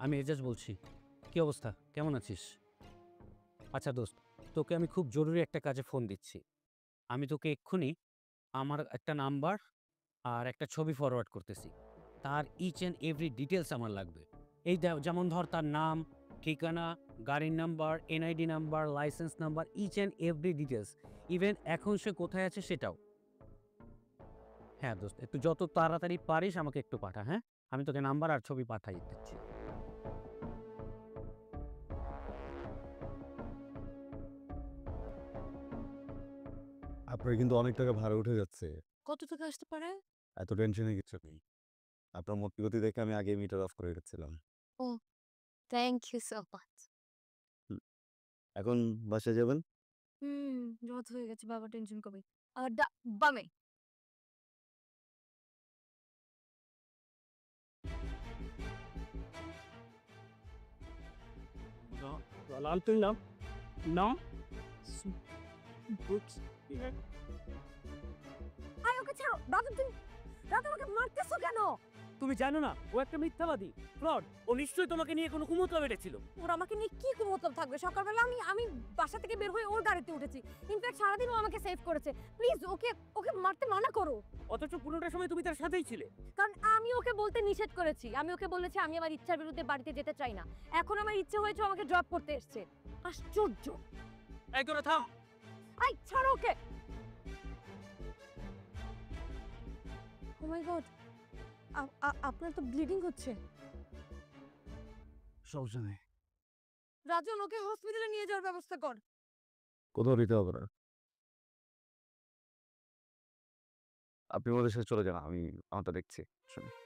আমি এজাজ বলছি। কি অবস্থা? কেমন আছিস? আচ্ছা দোস্ত, তোকে আমি খুব জরুরি একটা কাজে ফোন দিচ্ছি। আমি তোকে এক্ষুনি আমার একটা নাম্বার আর একটা ছবি ফরওয়ার্ড করতেছি। তার ইচ অ্যান্ড এভরি ডিটেইলস আমার লাগবে। এই যেমন ধর তার নাম, ঠিকানা, গাড়ির number, NID number, license number, each and every details. Even এখন সে কোথায় আছে সেটাও। হ্যাঁ দোস্ত, একটু যত তাড়াতাড়ি পারিস আমাকে একটু পাঠা, হ্যাঁ? আমি তোকে নাম্বার আর ছবি পাঠাই দিচ্ছি। আপনার কিন্তু অনেক টাকা ভাড়া উঠে যাচ্ছে। কত টাকা আসতে পারে? এত টেনশনের কিছু নেই। আপনার মতিগতি দেখে আমি আগেই মিটার অফ করে রেখেছিলাম। ও, থ্যাংক ইউ সো মাচ। হুম, এখন বাসায় যাবেন? রাত হয়ে গেছে, বাবা টেনশন করবে। বামে। Alhamdulillah. No? Books. আয় ওকে ছাড়ো। দাদা আমাকে মারতেছো কেন? তুমি জানো না ও একটা মিথ্যাবাদী, ফ্রড। ও নিশ্চয়ই তোমাকে নিয়ে কোনো কুমতলব এঁটেছিল। ওর আমাকে নিয়ে কি মতলব থাকবে? সকালবেলা আমি বাসা থেকে বের হয়ে ওর গাড়িতে উঠেছি। ইনফ্যাক্ট সারাদিন ও আমাকে সেভ করেছে। প্লিজ ওকে মারতে মানা করো। অথচ পুরোটা সময় তুমি তার সাথেই ছিলে। কারণ আমি ওকে বলতে নিষেধ করেছি। আমি ওকে বলেছি আমি আমার ইচ্ছার বিরুদ্ধে বাড়িতে যেতে চাই না। এখন আমার ইচ্ছে হয়েছে ও আমাকে ড্রপ করতে এসেছে। আশ্চর্য। এই তোরা থাম। আই ছাড়ো ওকে। ও মাই গড, আপনার তো ব্লিডিং হচ্ছে। সমস্যা নেই। রাজন, ওকে হসপিটালে নিয়ে যাওয়ার ব্যবস্থা কর। কোথাও নিতে হবে না। আপনি ওদের সাথে চলে যান। আমি আমারটা দেখছি। শুনুন।